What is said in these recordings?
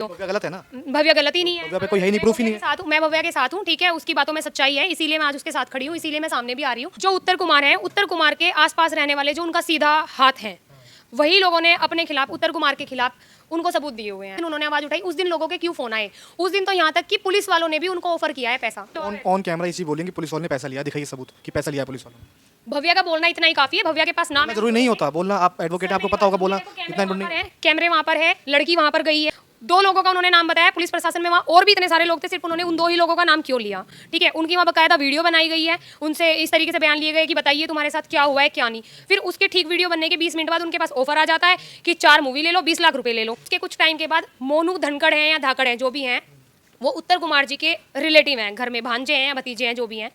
भव्या गलत है ना? भव्या गलत ही नहीं है। भव्या पे कोई है ही नहीं, प्रूफ ही नहीं है। मैं भव्या के साथ हूँ, ठीक है, उसकी बातों में सच्चाई है, इसीलिए मैं आज उसके साथ खड़ी हूँ, इसीलिए मैं सामने भी आ रही हूँ। जो उत्तर कुमार है, उत्तर कुमार के आसपास रहने वाले जो उनका सीधा हाथ है, वही लोगों ने अपने खिलाफ, उत्तर कुमार के खिलाफ उनको सबूत दिए हुए हैं। उन्होंने आवाज उठाई, उस दिन लोगों के क्यों फोन आए, उस दिन तो यहाँ तक कि पुलिस वालों ने भी उनको ऑफर किया है पैसा। ऑन कैमरा इसी बोलेंगे पुलिस वालों ने पैसा लिया, दिखाइए सबूत कि पैसा लिया पुलिस वालों ने। भव्या का बोलना इतना ही काफी है, भव्या के पास नाम जरूरी नहीं होता बोलना, आप एडवोकेट, आपको पता होगा बोलना इतना नहीं है। कैमरे वहाँ पर है, लड़की वहाँ पर गई है, 2 लोगों का उन्होंने नाम बताया, पुलिस प्रशासन में वहाँ और भी इतने सारे लोग थे, सिर्फ उन्होंने उन 2 ही लोगों का नाम क्यों लिया, ठीक है। उनकी वहाँ बकायदा वीडियो बनाई गई है, उनसे इस तरीके से बयान लिए गए कि बताइए तुम्हारे साथ क्या हुआ है क्या नहीं। फिर उसके ठीक वीडियो बनने के 20 मिनट बाद उनके पास ऑफर आ जाता है कि 4 मूवी ले लो, 20 लाख रुपए ले लो। उसके कुछ टाइम के बाद मोनू धनखड़ हैं या धाकड़ हैं, जो भी हैं, वो उत्तर कुमार जी के रिलेटिव हैं, घर में भांजे हैं, भतीजे हैं, जो भी हैं,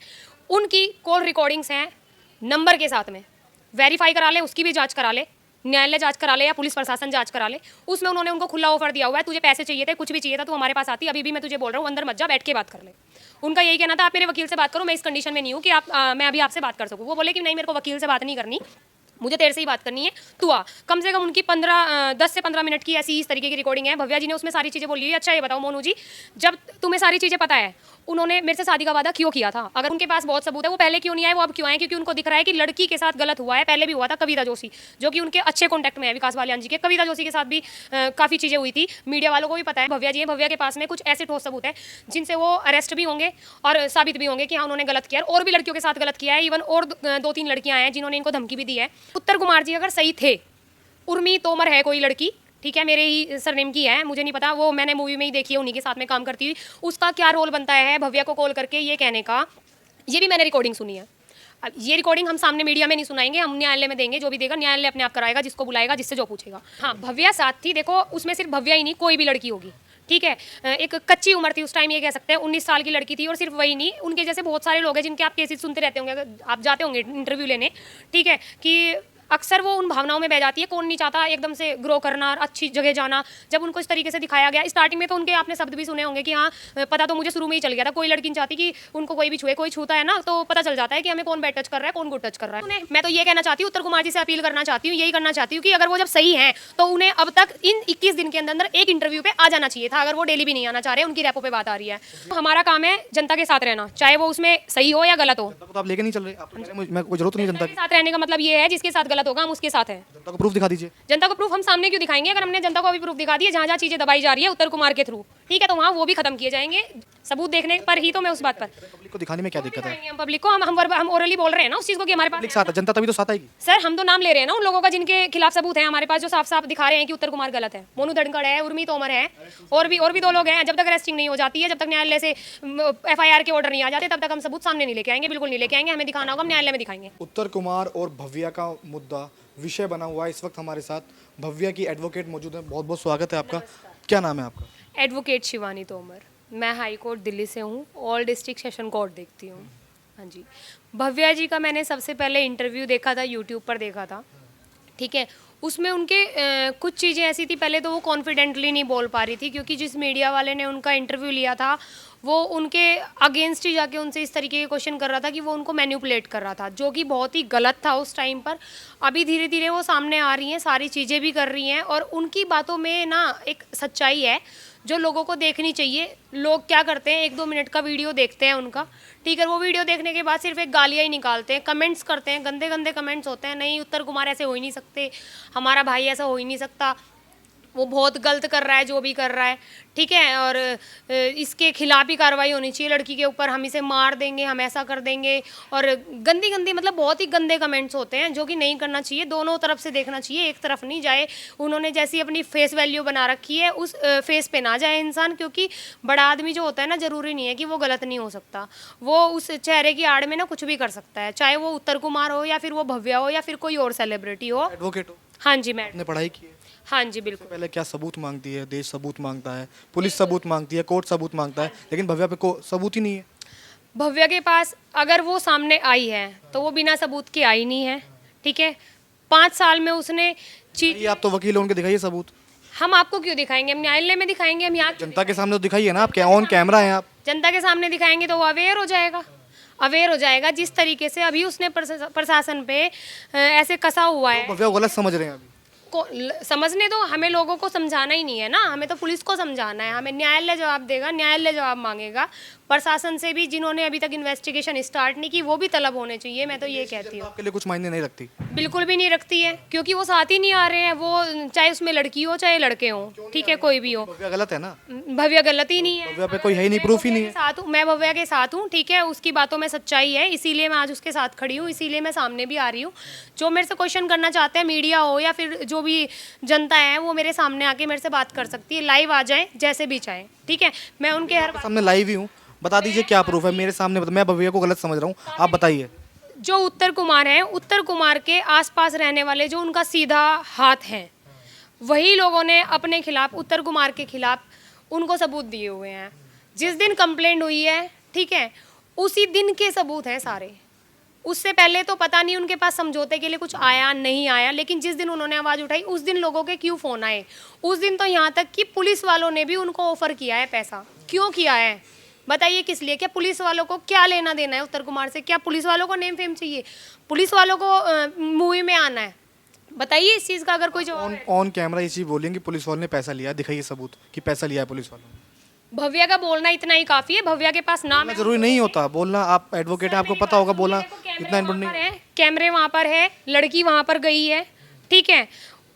उनकी कॉल रिकॉर्डिंग्स हैं नंबर के साथ में। वेरीफाई करा ले, उसकी भी जांच करा ले, न्यायालय जांच करा ले या पुलिस प्रशासन जांच करा ले। उसमें उन्होंने उनको खुला ऑफर दिया हुआ है, तुझे पैसे चाहिए थे, कुछ भी चाहिए था, तू हमारे पास आती, अभी भी मैं तुझे बोल रहा हूँ, अंदर मत जा, बैठ के बात कर ले। उनका यही कहना था, आप मेरे वकील से बात करो, मैं इस कंडीशन में नहीं हूँ कि मैं अभी आपसे बात कर सकूँ। वो बोले कि नहीं, मेरे को वकील से बात नहीं करनी, मुझे तेरे से ही बात करनी है, तू आ। कम से कम उनकी 10 से 15 मिनट की ऐसी इस तरीके की रिकॉर्डिंग है। भव्या जी ने उसमें सारी चीज़ें बोली है। अच्छा ये बताओ मोनू जी, जब तुम्हें सारी चीज़ें पता है, उन्होंने मेरे से शादी का वादा क्यों किया था? अगर उनके पास बहुत सबूत है, वो पहले क्यों नहीं आए, वो अब क्यों आए? क्योंकि उनको दिख रहा है कि लड़की के साथ गलत हुआ है, पहले भी हुआ था। कविता जोशी, जो कि उनके अच्छे कॉन्टैक्ट में है, विकास बालियान जी के, कविता जोशी के साथ भी काफ़ी चीज़ें हुई थी, मीडिया वालों को भी पता है। भव्या जी है, भव्या के पास में कुछ ऐसे ठोस सबूत है जिनसे वो अरेस्ट भी होंगे और साबित भी होंगे कि हाँ उन्होंने गलत किया, और भी लड़कियों के साथ गलत किया है। इवन और 2-3 लड़कियां हैं जिन्होंने इनको धमकी भी दी है। उत्तर कुमार जी अगर सही थे, उर्मी तोमर है कोई लड़की, ठीक है, मेरे ही सरनेम की है, मुझे नहीं पता, वो मैंने मूवी में ही देखी है, उन्हीं के साथ में काम करती हुई। उसका क्या रोल बनता है भव्या को कॉल करके ये कहने का, ये भी मैंने रिकॉर्डिंग सुनी है। अब ये रिकॉर्डिंग हम सामने मीडिया में नहीं सुनाएंगे, हम न्यायालय में देंगे, जो भी देगा न्यायालय अपने आप कराएगा, जिसको बुलाएगा, जिससे जो पूछेगा। हाँ, भव्या साथ थी, देखो उसमें सिर्फ भव्या ही नहीं, कोई भी लड़की होगी, ठीक है। एक कच्ची उम्र थी उस टाइम, ये कह सकते हैं 19 साल की लड़की थी। और सिर्फ वही नहीं, उनके जैसे बहुत सारे लोग हैं जिनके आप केसेस सुनते रहते होंगे, अगर आप जाते होंगे इंटरव्यू लेने, ठीक है, कि अक्सर वो उन भावनाओं में बह जाती है। कौन नहीं चाहता एकदम से ग्रो करना और अच्छी जगह जाना। जब उनको इस तरीके से दिखाया गया, स्टार्टिंग में तो उनके आपने शब्द भी सुने होंगे कि हाँ, पता तो मुझे शुरू में ही चल गया था, कोई लड़की नहीं चाहती कि उनको कोई भी छुए, कोई छूता है ना तो पता चल जाता है कि हमें कौन बैड टच कर रहा है, कौन गुड टच कर रहा है। मैं तो ये कहना चाहती हूँ, उत्तर कुमार जी से अपील करना चाहती हूँ, यही करना चाहती हूँ कि अगर वो जब सही है तो उन्हें अब तक इन 21 दिन के अंदर एक इंटरव्यू पे आ जाना चाहिए था, अगर वो डेली भी नहीं आना चाह रहे, उनकी रैपो पे बात आ रही है। हमारा काम है जनता के साथ रहना, चाहे वो उसमें सही हो या गलत हो। तो आप लेके नहीं चल रहे, आप तो कह रहे हैं, मैं कोई जरूरत नहीं जनता के साथ रहने का मतलब ये है, जिसके साथ गलत होगा हम उसके साथ हैं। जनता को प्रूफ दिखा दीजिए। जनता को प्रूफ हम सामने क्यों दिखाएंगे? अगर हमने जनता को अभी प्रूफ दिखा दिए, जहाँ जहाँ चीजें दबाई जा रही है उत्तर कुमार के थ्रू, ठीक है, तो वहाँ वो भी खत्म किए जाएंगे। सबूत देखने पर ही तो मैं उस बात पर पब्लिक को दिखाने में क्या दिक्कत है? हम पब्लिक को हम ओरली बोल रहे हैं ना उस चीज को कि हमारे पास पब्लिक साथ है, जनता तभी तो साथ आएगी। सर, हम तो नाम ले रहे हैं ना उन लोगों का जिनके खिलाफ सबूत है हमारे पास, जो साफ साफ दिखा रहे हैं कि उत्तर कुमार गलत है। मोनू धनखड़ है, उर्मी तोमर है, और भी 2 लोग हैं। जब तक अरेस्टिंग नहीं हो जाती है, जब तक न्यायालय से FIR के ऑर्डर नहीं आ जाते, तब तक हम सबूत सामने नहीं लेके आएंगे, बिल्कुल नहीं लेके आएंगे। हमें दिखाना होगा, हम न्यायालय में दिखाएंगे। उत्तर कुमार और भव्या का मुद्दा विषय बना हुआ है। इस वक्त हमारे साथ भव्या की एडवोकेट मौजूद है। बहुत बहुत स्वागत है आपका। क्या नाम है आपका? एडवोकेट शिवानी तोमर। मैं हाई कोर्ट दिल्ली से हूँ, ऑल डिस्ट्रिक्ट सेशन कोर्ट देखती हूँ। हाँ जी। भव्या जी का मैंने सबसे पहले इंटरव्यू देखा था, यूट्यूब पर देखा था, ठीक है। उसमें उनके कुछ चीज़ें ऐसी थी, पहले तो वो कॉन्फिडेंटली नहीं बोल पा रही थी, क्योंकि जिस मीडिया वाले ने उनका इंटरव्यू लिया था वो उनके अगेंस्ट ही जाके उनसे इस तरीके के क्वेश्चन कर रहा था कि वो उनको मैनिपुलेट कर रहा था, जो कि बहुत ही गलत था उस टाइम पर। अभी धीरे धीरे वो सामने आ रही हैं, सारी चीज़ें भी कर रही हैं, और उनकी बातों में ना एक सच्चाई है जो लोगों को देखनी चाहिए। लोग क्या करते हैं, 1-2 मिनट का वीडियो देखते हैं उनका, ठीक है, वो वीडियो देखने के बाद सिर्फ एक गालियाँ ही निकालते हैं, कमेंट्स करते हैं, गंदे गंदे कमेंट्स होते हैं। नहीं, उत्तर कुमार ऐसे हो ही नहीं सकते, हमारा भाई ऐसा हो ही नहीं सकता, वो बहुत गलत कर रहा है जो भी कर रहा है, ठीक है, और इसके खिलाफ ही कार्रवाई होनी चाहिए लड़की के ऊपर, हम इसे मार देंगे, हम ऐसा कर देंगे, और गंदी गंदी मतलब बहुत ही गंदे कमेंट्स होते हैं, जो कि नहीं करना चाहिए। दोनों तरफ से देखना चाहिए, एक तरफ नहीं जाए। उन्होंने जैसी अपनी फेस वैल्यू बना रखी है, उस फेस पे ना जाए इंसान, क्योंकि बड़ा आदमी जो होता है ना, ज़रूरी नहीं है कि वो गलत नहीं हो सकता, वो उस चेहरे की आड़ में ना कुछ भी कर सकता है, चाहे वो उत्तर कुमार हो या फिर वो भव्या हो या फिर कोई और सेलिब्रिटी हो। एडवोकेट हो? हाँ जी मैडम। आपने पढ़ाई की है? हाँ जी बिल्कुल। पहले क्या सबूत मांगती है? देश सबूत मांगता है, पुलिस सबूत मांगती है, कोर्ट सबूत मांगता है, लेकिन भव्या पे को सबूत ही नहीं है। भव्या के पास अगर वो सामने आई है तो वो बिना सबूत के आई नहीं है, ठीक है। 5 साल में उसने ये आप तो वकील हो, उनके दिखाइए सबूत। हम आपको क्यों दिखाएंगे, हम न्यायालय में दिखाएंगे। हम यहाँ जनता के सामने तो दिखाइए ना, आप क्या ऑन कैमरा हैं आप? जनता के सामने दिखाएंगे तो वो अवेयर हो जाएगा, अवेयर हो जाएगा। जिस तरीके से अभी उसने प्रशासन पे ऐसे कसा हुआ है, भव्या को गलत समझ रहे हैं अभी। समझने दो, हमें लोगों को समझाना ही नहीं है ना, हमें तो पुलिस को समझाना है, हमें न्यायालय जवाब देगा, न्यायालय जवाब मांगेगा। प्रशासन से भी जिन्होंने अभी तक इन्वेस्टिगेशन स्टार्ट नहीं की वो भी तलब होने चाहिए, मैं तो ये कहती हूँ। आपके लिए कुछ मायने नहीं रखती? बिल्कुल भी नहीं रखती है, क्योंकि वो साथ ही नहीं आ रहे हैं, वो चाहे उसमें लड़की हो चाहे लड़के हो, ठीक है, कोई भी हो। भव्या गलत है ना? भव्या गलत ही नहीं है, भव्या पे कोई है ही नहीं, प्रूफ ही नहीं है। साथ हूँ मैं, भव्या के साथ हूँ, ठीक है, उसकी बातों में सच्चाई है, इसीलिए मैं आज उसके साथ खड़ी हूँ, इसीलिए मैं सामने भी आ रही हूँ। जो मेरे से क्वेश्चन करना चाहते हैं, मीडिया हो या फिर जो भी जनता है, वो मेरे सामने आके मेरे से बात कर सकती है, लाइव आ जाए जैसे भी चाहे, ठीक है। मैं उनके हर सामने लाइव ही हूँ, बता दीजिए क्या प्रूफ है मेरे सामने, मैं भव्या को गलत समझ रहा हूँ, आप बताइए। जो उत्तर कुमार है, उत्तर कुमार के आसपास रहने वाले जो उनका सीधा हाथ है, वही लोगों ने अपने खिलाफ, उत्तर कुमार के खिलाफ उनको सबूत दिए हुए हैं। जिस दिन कंप्लेंट हुई है, ठीक है, उसी दिन के सबूत हैं सारे। उससे पहले तो पता नहीं उनके पास समझौते के लिए कुछ आया नहीं आया, लेकिन जिस दिन उन्होंने आवाज़ उठाई उस दिन लोगों के क्यों फ़ोन आए। उस दिन तो यहाँ तक कि पुलिस वालों ने भी उनको ऑफ़र किया है पैसा। क्यों किया है बताइए, किस लिए? क्या पुलिस वालों को क्या लेना देना है उत्तर कुमार से? क्या पुलिस वालों को नेम फेम चाहिए? पुलिस वालों को मूवी में आना है? बताइए इस चीज़ का अगर कोई जवाब। ऑन कैमरा ये चीज़ बोलेंगे पुलिस वालों ने पैसा लिया, दिखाइए सबूत कि पैसा लिया है पुलिस वालों ने। भव्या का बोलना इतना ही काफ़ी है, भव्या के पास नाम है, जरूरी नहीं होता बोलना, आप एडवोकेट हैं, आपको पता होगा बोलना इतना इम्पोर्टेंट नहीं। है, कैमरे वहाँ पर है, लड़की वहाँ पर गई है, ठीक है,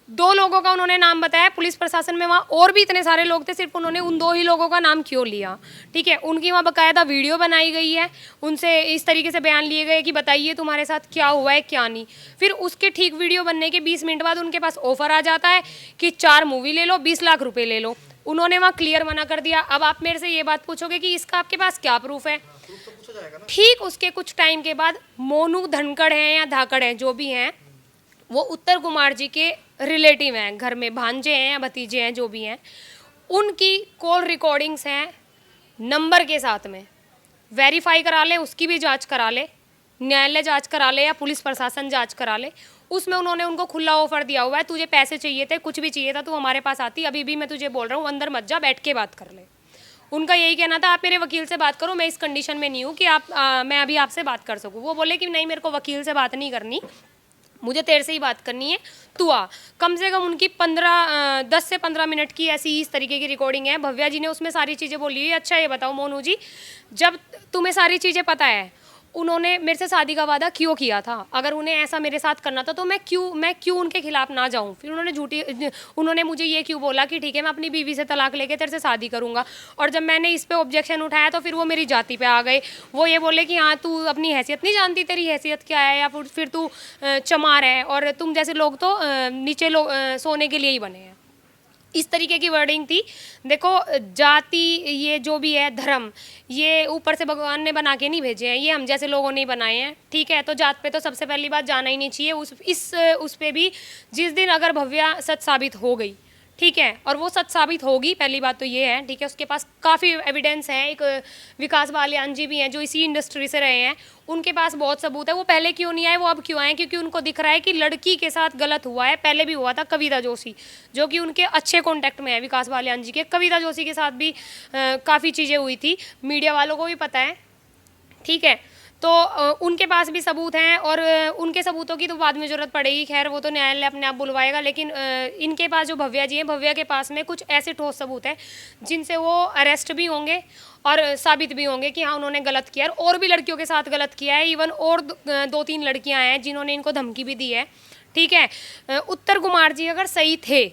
2 लोगों का उन्होंने नाम बताया, पुलिस प्रशासन में वहाँ और भी इतने सारे लोग थे, सिर्फ उन्होंने उन 2 ही लोगों का नाम क्यों लिया? ठीक है, उनकी वहाँ बकायदा वीडियो बनाई गई है, उनसे इस तरीके से बयान लिए गए कि बताइए तुम्हारे साथ क्या हुआ है क्या नहीं। फिर उसके ठीक वीडियो बनने के 20 मिनट बाद उनके पास ऑफर आ जाता है कि 4 मूवी ले लो, 20 लाख रुपए ले लो। उन्होंने वहाँ क्लियर मना कर दिया। अब आप मेरे से ये बात पूछोगे कि इसका आपके पास क्या प्रूफ है? ठीक उसके कुछ टाइम के बाद मोनू धनखड़ हैं या धाकड़ हैं, जो भी हैं, वो उत्तर कुमार जी के रिलेटिव हैं, घर में भांजे हैं या भतीजे हैं, जो भी हैं, उनकी कॉल रिकॉर्डिंग्स हैं नंबर के साथ में। वेरीफाई करा लें, उसकी भी जांच करा ले, न्यायालय जांच करा ले या पुलिस प्रशासन जांच करा ले। उसमें उन्होंने उनको खुला ऑफर दिया हुआ है, तुझे पैसे चाहिए थे, कुछ भी चाहिए था, तू हमारे पास आती, अभी भी मैं तुझे बोल रहा हूँ अंदर मत जा, बैठ के बात कर ले। उनका यही कहना था आप मेरे वकील से बात करो, मैं इस कंडीशन में नहीं हूँ कि मैं अभी आपसे बात कर सकूँ। वो बोले कि नहीं, मेरे को वकील से बात नहीं करनी, मुझे तेरे से ही बात करनी है, तू आ। कम से कम उनकी 10 से 15 मिनट की ऐसी इस तरीके की रिकॉर्डिंग है। भव्या जी ने उसमें सारी चीज़ें बोली है। अच्छा ये बताओ मोनू जी, जब तुम्हें सारी चीज़ें पता है, उन्होंने मेरे से शादी का वादा क्यों किया था? अगर उन्हें ऐसा मेरे साथ करना था तो मैं क्यों उनके खिलाफ ना जाऊं? फिर उन्होंने मुझे ये क्यों बोला कि ठीक है मैं अपनी बीवी से तलाक लेके तेरे से शादी करूंगा? और जब मैंने इस पे ऑब्जेक्शन उठाया तो फिर वो मेरी जाति पे आ गए। वो ये बोले कि हाँ तू अपनी हैसियत नहीं जानती, तेरी हैसियत क्या है, या फिर तू चमार है और तुम जैसे लोग तो नीचे लोग सोने के लिए ही बने हैं। इस तरीके की वर्डिंग थी। देखो जाति, ये जो भी है, धर्म, ये ऊपर से भगवान ने बना के नहीं भेजे हैं, ये हम जैसे लोगों ने बनाए हैं, ठीक है। तो जात पे तो सबसे पहली बात जाना ही नहीं चाहिए। उस पे भी जिस दिन अगर भव्या सच साबित हो गई, ठीक है, और वो सच साबित होगी, पहली बात तो ये है, ठीक है, उसके पास काफ़ी एविडेंस है। एक विकास बालियान जी भी हैं जो इसी इंडस्ट्री से रहे हैं, उनके पास बहुत सबूत है। वो पहले क्यों नहीं आए, वो अब क्यों आए? क्योंकि उनको दिख रहा है कि लड़की के साथ गलत हुआ है। पहले भी हुआ था कविता जोशी, जो कि उनके अच्छे कॉन्टैक्ट में है, विकास बालियान जी के। कविता जोशी के साथ भी काफ़ी चीज़ें हुई थी, मीडिया वालों को भी पता है, ठीक है। तो उनके पास भी सबूत हैं और उनके सबूतों की तो बाद में ज़रूरत पड़ेगी, खैर वो तो न्यायालय अपने आप बुलवाएगा। लेकिन इनके पास जो भव्या जी हैं, भव्या के पास में कुछ ऐसे ठोस सबूत हैं जिनसे वो अरेस्ट भी होंगे और साबित भी होंगे कि हाँ उन्होंने गलत किया और भी लड़कियों के साथ गलत किया है। इवन और 2-3 लड़कियाँ हैं जिन्होंने इनको धमकी भी दी है, ठीक है। उत्तर कुमार जी अगर सही थे,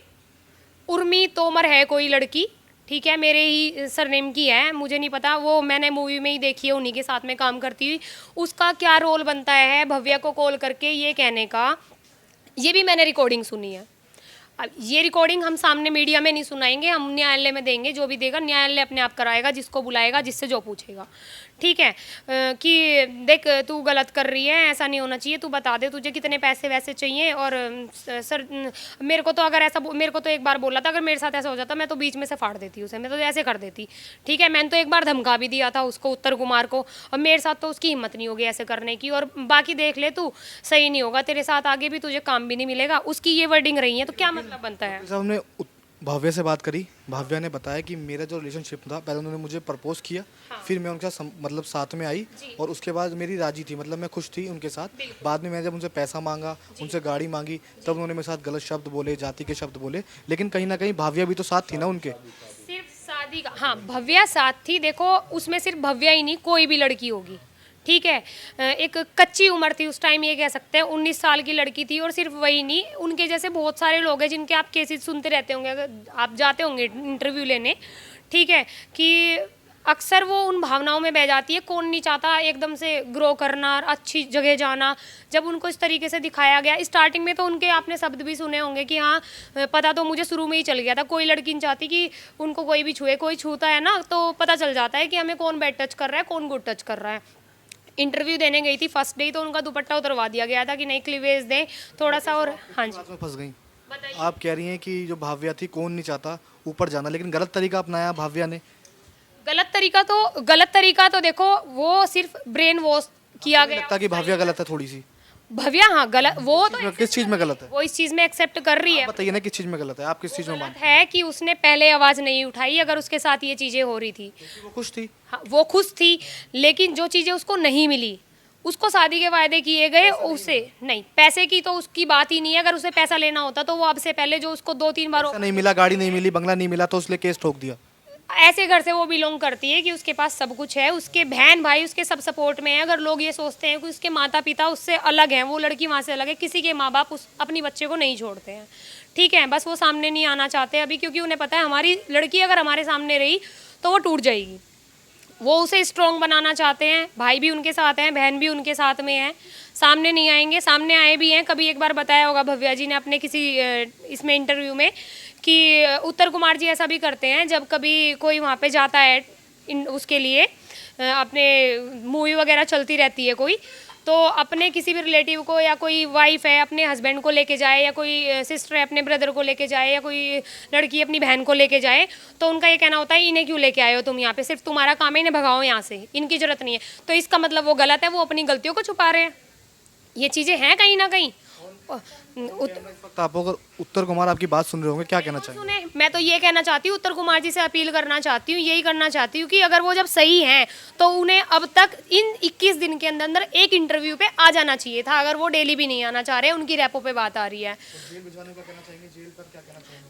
उर्मी तोमर है कोई लड़की, ठीक है, मेरे ही सरनेम की है, मुझे नहीं पता, वो मैंने मूवी में ही देखी है, उन्हीं के साथ में काम करती हुई। उसका क्या रोल बनता है भव्या को कॉल करके ये कहने का, ये भी मैंने रिकॉर्डिंग सुनी है। अब ये रिकॉर्डिंग हम सामने मीडिया में नहीं सुनाएंगे, हम न्यायालय में देंगे, जो भी देगा न्यायालय अपने आप कराएगा, जिसको बुलाएगा, जिससे जो पूछेगा, ठीक है। कि देख तू गलत कर रही है, ऐसा नहीं होना चाहिए, तू बता दे तुझे कितने पैसे वैसे चाहिए। और सर मेरे को तो अगर ऐसा, मेरे को तो एक बार बोला था अगर मेरे साथ ऐसा हो जाता मैं तो बीच में से फाड़ देती उसे, मैं तो ऐसे कर देती, ठीक है। मैंने तो एक बार धमका भी दिया था उसको, उत्तर कुमार को, और मेरे साथ तो उसकी हिम्मत नहीं होगी ऐसे करने की। और बाकी देख ले तू, सही नहीं होगा तेरे साथ, आगे भी तुझे काम भी नहीं मिलेगा। उसकी ये वर्डिंग रही है, तो क्या मतलब बनता है? हमने भव्य से बात करी। भव्य ने बताया कि मेरा जो रिलेशनशिप था, पहले उन्होंने मुझे प्रपोज किया, फिर मैं उनके साथ मतलब साथ में आई, और उसके बाद मेरी राजी थी, मतलब मैं खुश थी उनके साथ। बाद में मैंने जब उनसे पैसा मांगा, उनसे गाड़ी मांगी, तब उन्होंने मेरे साथ गलत शब्द बोले, जाति के शब्द बोले। लेकिन कहीं ना कहीं भव्य भी तो साथ थी ना उनके। सिर्फ शादी का, हाँ भव्या साथ थी। देखो उसमें सिर्फ भव्या ही नहीं, कोई भी लड़की होगी, ठीक है। एक कच्ची उम्र थी उस टाइम, ये कह सकते हैं 19 साल की लड़की थी। और सिर्फ वही नहीं, उनके जैसे बहुत सारे लोग हैं जिनके आप केसेस सुनते रहते होंगे, अगर आप जाते होंगे इंटरव्यू लेने, ठीक है, कि अक्सर वो उन भावनाओं में बह जाती है। कौन नहीं चाहता एकदम से ग्रो करना और अच्छी जगह जाना। जब उनको इस तरीके से दिखाया गया, स्टार्टिंग में तो उनके आपने शब्द भी सुने होंगे कि हाँ पता तो मुझे शुरू में ही चल गया था, कोई लड़की नहीं चाहती कि उनको कोई भी छुए। कोई छूता है ना तो पता चल जाता है कि हमें कौन बैड टच कर रहा है, कौन गुड टच कर रहा है। इंटरव्यू देने गई थी फर्स्ट डे, तो उनका दुपट्टा उतरवा दिया गया था कि नहीं क्लीवेज दें थोड़ा सा। और हाँ जी बात में फंस गई। बताइए। आप कह रही हैं कि जो भाव्या थी, कौन नहीं चाहता ऊपर जाना, लेकिन गलत तरीका अपनाया भाव्या ने। गलत तरीका तो देखो, वो सिर्फ ब्रेन वॉश किया नहीं गया। लगता कि भाव्या गलत है थोड़ी सी? भव्या हाँ गलत, वो तो किस चीज़ में गलत है? वो इस चीज में एक्सेप्ट कर रही है। बताइए ना किस चीज़ में गलत है, आप किस चीज़ में गलत है कि उसने पहले आवाज नहीं उठाई अगर उसके साथ ये चीजें हो रही थी। वो खुश थी। हाँ वो खुश थी, लेकिन जो चीजें उसको नहीं मिली, उसको शादी के वायदे किए गए, उसे नहीं। पैसे की तो उसकी बात ही नहीं है। अगर उसे पैसा लेना होता तो वो अब से पहले जो उसको 2-3 बार पैसा नहीं मिला, गाड़ी नहीं मिली, बंगला नहीं मिला, तो उसने केस ठोक दिया। ऐसे घर से वो बिलोंग करती है कि उसके पास सब कुछ है, उसके बहन भाई उसके सब सपोर्ट में है। अगर लोग ये सोचते हैं कि उसके माता पिता उससे अलग हैं, वो लड़की वहाँ से अलग है, किसी के माँ बाप उस अपनी बच्चे को नहीं छोड़ते हैं, ठीक है। बस वो सामने नहीं आना चाहते अभी, क्योंकि उन्हें पता है हमारी लड़की अगर हमारे सामने रही तो वो टूट जाएगी। वो उसे स्ट्रॉन्ग बनाना चाहते हैं। भाई भी उनके साथ हैं, बहन भी उनके साथ में है। सामने नहीं आएंगे, सामने आए भी हैं। कभी एक बार बताया होगा भव्या जी ने अपने किसी इसमें इंटरव्यू में कि उत्तर कुमार जी ऐसा भी करते हैं, जब कभी कोई वहाँ पे जाता है उसके लिए अपने मूवी वगैरह चलती रहती है कोई, तो अपने किसी भी रिलेटिव को या कोई वाइफ है अपने हस्बैंड को लेके जाए, या कोई सिस्टर है अपने ब्रदर को लेके जाए, या कोई लड़की अपनी बहन को लेके जाए, तो उनका ये कहना होता है इन्हें क्यों लेके आए हो तुम यहाँ पे, सिर्फ तुम्हारा काम है इन्हें भगाओ यहाँ से, इनकी जरूरत नहीं है। तो इसका मतलब वो गलत है, वो अपनी गलतियों को छुपा रहे हैं। ये चीज़ें हैं कहीं ना कहीं। इस वक्त आप अगर उत्तर कुमार आपकी बात सुन रहे होंगे, क्या कहना चाहेंगे? सुने, मैं तो ये कहना चाहती हूँ, उत्तर कुमार जी से अपील करना चाहती हूँ, यही करना चाहती हूँ कि अगर वो जब सही हैं तो उन्हें अब तक इन 21 दिन के अंदर अंदर एक इंटरव्यू पे आ जाना चाहिए था। अगर वो डेली भी नहीं आना चाह रहे, उनकी रैपो पे बात आ रही है।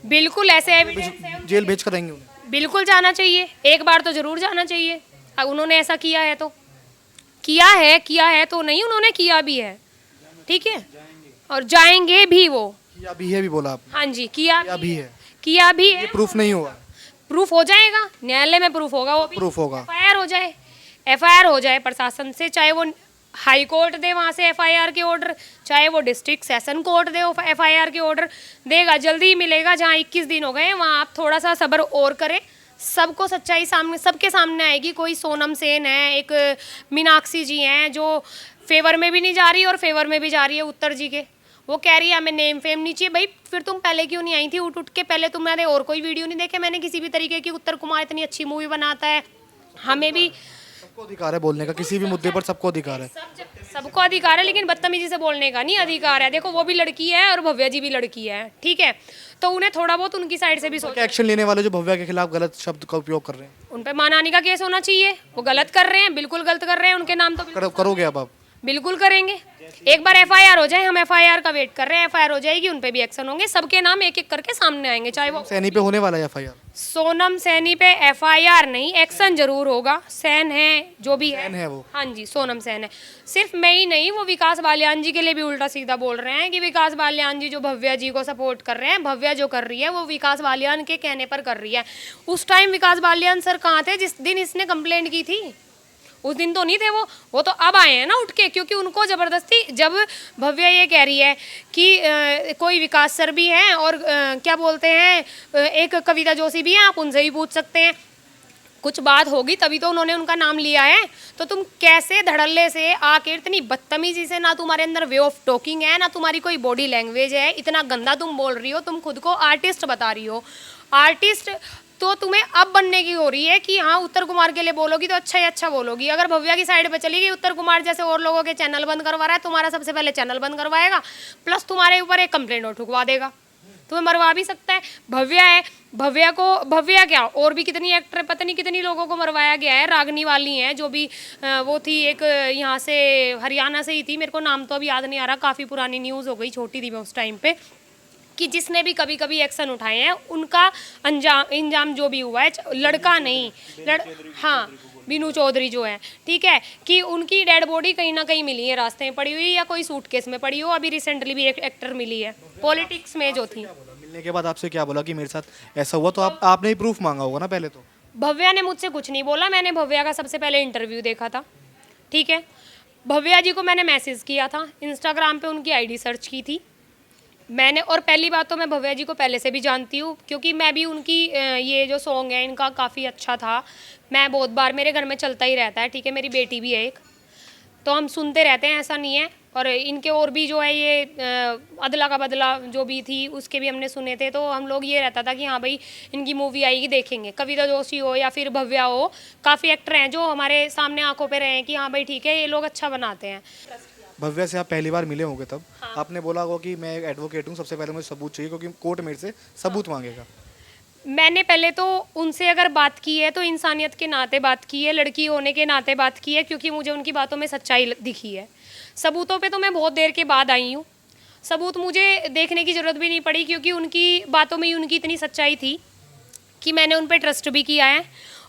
बिल्कुल ऐसे एविडेंस है, जेल भेज कर रहेंगे उन्हें? बिल्कुल जाना चाहिए, एक बार तो जरूर जाना चाहिए। अब उन्होंने ऐसा किया है तो किया है तो नहीं, उन्होंने किया भी है, ठीक है, और जाएंगे भी वो। किया भी है भी बोला आपने? हाँ जी किया भी है। किया भी है। प्रूफ नहीं हुआ? प्रूफ हो जाएगा, न्यायालय में प्रूफ होगा, वो भी प्रूफ होगा। एफआईआर हो जाए, एफआईआर हो जाए प्रशासन से, चाहे वो हाई कोर्ट दे वहाँ से एफआईआर के ऑर्डर, चाहे वो डिस्ट्रिक्ट सेशन कोर्ट दे एफआईआर के ऑर्डर, देगा, जल्दी ही मिलेगा। जहाँ 21 दिन हो गए वहाँ आप थोड़ा सा सब्र और करें, सबको सच्चाई सामने, सबके सामने आएगी। कोई सोनम सेन है, एक मीनाक्षी जी हैं जो फेवर में भी नहीं जा रही और फेवर में भी जा रही है उत्तर जी के। वो कह रही है हमें नेम फेम नहीं चाहिए। भाई फिर तुम पहले क्यों नहीं आई थी उठ उठ के? पहले तुम्हारे और कोई वीडियो नहीं देखे मैंने किसी भी तरीके की? उत्तर कुमार इतनी अच्छी मूवी बनाता है, हमें भी सबको अधिकार है बोलने का, किसी भी मुद्दे पर सबको अधिकार है। सबको अधिकार है, लेकिन बदतमीजी से बोलने का नहीं अधिकार है। देखो वो भी लड़की है और भव्या जी भी लड़की है, ठीक है, तो उन्हें थोड़ा बहुत उनकी साइड से भी सोच, एक्शन लेने वाले जो भव्या के खिलाफ गलत शब्द का उपयोग कर रहे हैं, उन पे मानहानि का केस होना चाहिए। वो गलत कर रहे हैं, बिल्कुल गलत कर रहे हैं, उनके नाम तो करोगे अब आप? बिल्कुल करेंगे। एक बार एफआईआर हो जाए, हम एफआईआर का वेट कर रहे हैं, एफआईआर हो जाएगी, उन पे भी एक्शन होंगे, सबके नाम एक एक करके सामने आएंगे। चाहे वो सैनी पे होने वाला है एफआईआर? सोनम सैनी पे एफआईआर नहीं, एक्शन जरूर होगा। सैन है जो भी सैन है वो? हाँ जी सोनम सैन है। सिर्फ मैं ही नहीं, वो विकास बालियान जी के लिए भी उल्टा सीधा बोल रहे हैं कि विकास बालियान जी जो भव्या जी को सपोर्ट कर रहे हैं, भव्या जो कर रही है वो विकास बालियान के कहने पर कर रही है। उस टाइम विकास बालियान सर कहाँ थे जिस दिन इसने कंप्लेंट की थी? उस दिन तो नहीं थे वो तो अब आए हैं ना उठ के, क्योंकि उनको ज़बरदस्ती, जब भव्या ये कह रही है कि कोई विकास सर भी हैं और क्या बोलते हैं एक कविता जोशी भी हैं, आप उनसे भी पूछ सकते हैं, कुछ बात होगी तभी तो उन्होंने उनका नाम लिया है। तो तुम कैसे धड़ल्ले से आके इतनी बदतमीजी से, ना तुम्हारे अंदर वे ऑफ टॉकिंग है, ना तुम्हारी कोई बॉडी लैंग्वेज है, इतना गंदा तुम बोल रही हो। तुम खुद को आर्टिस्ट बता रही हो, आर्टिस्ट तो तुम्हें अब बनने की हो रही है कि हाँ उत्तर कुमार के लिए बोलोगी तो अच्छा ही अच्छा बोलोगी। अगर भव्या की साइड पे चली गई, उत्तर कुमार जैसे और लोगों के चैनल बंद करवा रहा है, तुम्हारा सबसे पहले चैनल बंद करवाएगा, प्लस तुम्हारे ऊपर एक कंप्लेंट और ठुकवा देगा, तुम्हें मरवा भी सकता है। भव्या है, भव्या क्या, और भी कितनी एक्टर, पता नहीं कितनी लोगों को मरवाया गया है। रागनी वाली हैं जो भी वो थी एक यहाँ से हरियाणा से ही थी, मेरे को नाम तो अभी याद नहीं आ रहा, काफ़ी पुरानी न्यूज़ हो गई, छोटी थी मैं उस टाइम पे, कि जिसने भी कभी कभी एक्शन उठाए हैं उनका इंजाम जो भी हुआ है, लड़का नहीं हाँ बीनू चौधरी जो है, ठीक है, कि उनकी डेड बॉडी कहीं ना कहीं मिली है रास्ते में पड़ी हुई, या कोई सूटकेस में पड़ी हो। अभी रिसेंटली भी एक एक्टर मिली है पॉलिटिक्स में जो थी। मिलने के बाद आपसे क्या बोला कि मेरे साथ ऐसा हुआ, तो आपने ही प्रूफ मांगा होगा ना पहले तो? भव्या ने मुझसे कुछ नहीं बोला, मैंने भव्या का सबसे पहले इंटरव्यू देखा था, ठीक है। भव्या जी को मैंने मैसेज किया था, इंस्टाग्राम पे उनकी आईडी सर्च की थी मैंने। और पहली बात तो मैं भव्या जी को पहले से भी जानती हूँ, क्योंकि मैं भी उनकी ये जो सॉन्ग है इनका काफ़ी अच्छा था, मैं बहुत बार, मेरे घर में चलता ही रहता है, ठीक है, मेरी बेटी भी है एक, तो हम सुनते रहते हैं, ऐसा नहीं है। और इनके और भी जो है ये अदला का बदला जो भी थी उसके भी हमने सुने थे, तो हम लोग ये रहता था कि हाँ भाई इनकी मूवी आएगी देखेंगे। कविता जोशी हो या फिर भव्या हो, काफ़ी एक्टर हैं जो हमारे सामने आंखों पे रहे हैं कि हाँ भाई ठीक है ये लोग अच्छा बनाते हैं। भव्या से आप पहली बार मिले होंगे तब, आपने बोला होगा कि मैं एक एडवोकेट हूँ, सबसे पहले मुझे सबूत चाहिए क्योंकि कोर्ट मेरे से सबूत मांगेगा। मैंने पहले तो उनसे अगर बात की है तो इंसानियत के नाते बात की है, लड़की होने के नाते बात की है, क्योंकि मुझे उनकी बातों में सच्चाई दिखी है। सबूतों पे तो मैं बहुत देर के बाद आई हूँ, सबूत मुझे देखने की ज़रूरत भी नहीं पड़ी, क्योंकि उनकी बातों में ही उनकी इतनी सच्चाई थी कि मैंने उन पर ट्रस्ट भी किया है।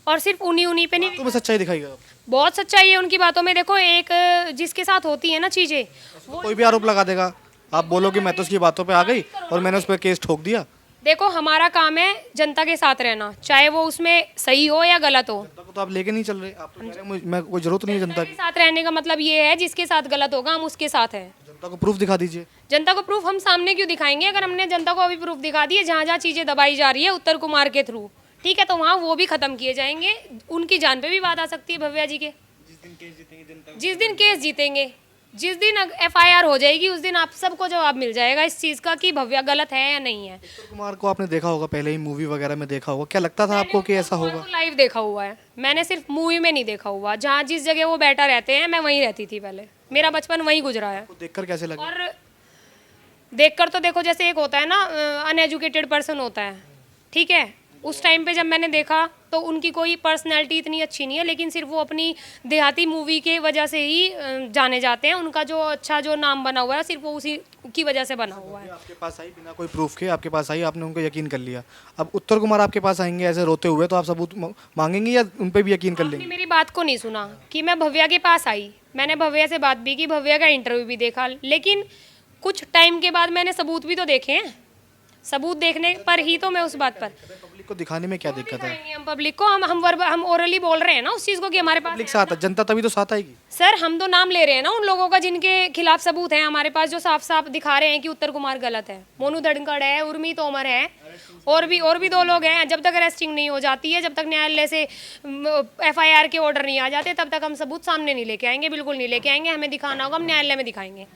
और सिर्फ उन्हीं पे नहीं, तुम्हें सच्चाई दिखाई बहुत सच्चाई है उनकी बातों में। देखो एक जिसके साथ होती है ना चीज़ें, कोई भी आरोप लगा देगा, आप बोलो कि मैं तो उसकी बातों पे आ गई और मैंने उस पर केस ठोक दिया। देखो हमारा काम है जनता के साथ रहना, चाहे वो उसमें सही हो या गलत हो। जनता को तो आप लेके नहीं चल रहे, आप तो कह रहे हैं मैं कोई जरूरत नहीं है जनता के की। साथ रहने का मतलब ये है जिसके साथ गलत होगा हम उसके साथ हैं। जनता को प्रूफ दिखा दीजिए। जनता को प्रूफ हम सामने क्यों दिखाएंगे? अगर हमने जनता को अभी प्रूफ दिखा दिए, जहाँ जहाँ चीज़ें दबाई जा रही है उत्तर कुमार के थ्रू, ठीक है, तो वहाँ वो भी खत्म किए जाएंगे, उनकी जान पे भी बात आ सकती है भव्या जी के। जिस दिन केस जीतेंगे, जिस दिन FIR हो जाएगी, उस दिन आप सबको जवाब मिल जाएगा इस चीज़ का कि भव्या गलत है या नहीं है। उत्तर कुमार को आपने देखा होगा पहले ही, मूवी वगैरह में देखा होगा, क्या लगता था आपको कि ऐसा होगा? लाइव देखा हुआ है मैंने, सिर्फ मूवी में नहीं देखा हुआ। जहाँ जिस जगह वो बैठा रहते हैं मैं वहीं रहती थी पहले, मेरा बचपन वहीं गुजरा है। आपको देखकर कैसे लगा? और देखकर तो देखो, जैसे एक होता है ना अनएजुकेटेड पर्सन होता है, ठीक है, उस टाइम पे जब मैंने देखा तो उनकी कोई पर्सनैलिटी इतनी अच्छी नहीं है, लेकिन सिर्फ वो अपनी देहाती मूवी के वजह से ही जाने जाते हैं। उनका जो अच्छा जो नाम बना हुआ है सिर्फ वो उसी की वजह से बना हुआ है। आपके पास आई बिना कोई प्रूफ के, आपके पास आई, आपने उनको यकीन कर लिया। अब उत्तर कुमार आपके पास आएंगे ऐसे रोते हुए, तो आप सबूत मांगेंगे या उन पर भी यकीन कर आपने लेंगे? मेरी बात को नहीं सुना कि मैं भव्या के पास आई, मैंने भव्या से बात भी की, भव्या का इंटरव्यू भी देखा, लेकिन कुछ टाइम के बाद मैंने सबूत भी तो देखे हैं। सबूत देखने पर ही तो मैं उस बात पर पब्लिक को दिखाने में क्या दिक्कत है? दिखाएंगे हम पब्लिक को, हम ओरली बोल रहे हैं ना उस चीज़ को कि हमारे पास पब्लिक साथ है, जनता तभी तो साथ आएगी। सर हम तो नाम ले रहे हैं ना उन लोगों का जिनके खिलाफ सबूत है हमारे पास, जो साफ साफ दिखा रहे हैं कि उत्तर कुमार गलत है। मोनू धड़कड़ है, उर्मी तोमर है, और भी दो लोग हैं। जब तक अरेस्टिंग नहीं हो जाती है, जब तक न्यायालय से FIR के ऑर्डर नहीं आ जाते, तब तक हम सबूत सामने नहीं लेके आएंगे, बिल्कुल नहीं लेके आएंगे। हमें दिखाना होगा, हम न्यायालय में दिखाएंगे।